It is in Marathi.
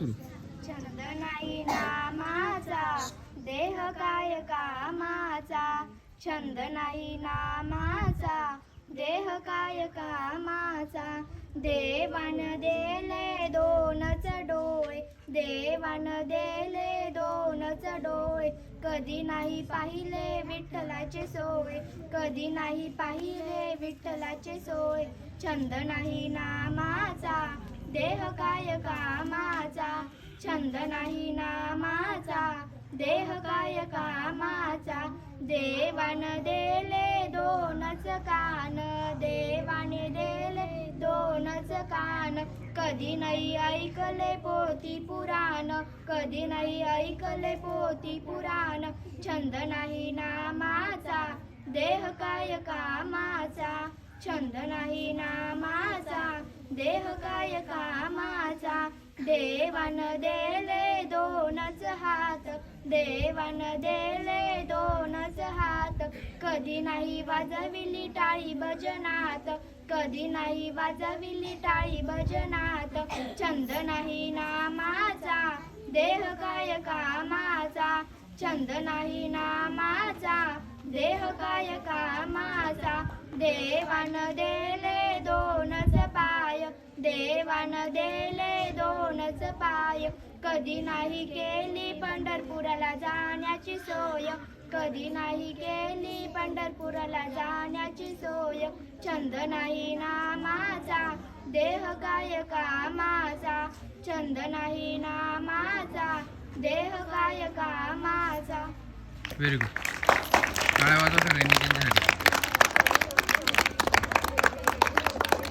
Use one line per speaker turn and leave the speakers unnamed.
छंद नाही नामाचा, देह काय कामाचा. छंद नाही नामाचा, देह काय कामाचा. देवान देले दोनच डोळे, देवान देले दोनच डोळे. कधी नाही पाहिले विठ्ठलाचे सोय, कधी नाही पाहिले विठ्ठलाचे सोय. छंद नाही नामाचा, देह काय कामाचा. छंद नाही नामाचा, देह काय कामाचा. देवान देले दोनच कान, देवाने देले दोनच कान. कधी नाही ऐकले पोथी पुराण, कधी नाही ऐकले पोथी पुराण. छंद नाही नामाचा, देह काय कामाचा. छंद नाही नामाचा, देह काय कामाचा. देवान देले दोनच हात, देवान देले दोनच हात. कधी नाही वाजविली टाळी भजनात, कधी नाही वाजविली टाळी भजनात. छंद नाही नामाचा, देह काय कामाचा. छंद नाही नामाचा, देह काय कामाचा. देवान देले दोनच पाय, देवान देले दोनच पाय. कधी नाही केली पंढरपुराला जाण्याची सोय, कधी नाही केली पंढरपुराला जाण्याची सोय. छंद नाही नामाचा, देह काय कामाचा. छंद नाही नामाचा, देह काय कामाचा.
Very good. टाळ्या वाजवा सगळ्यांनी त्यांच्यासाठी.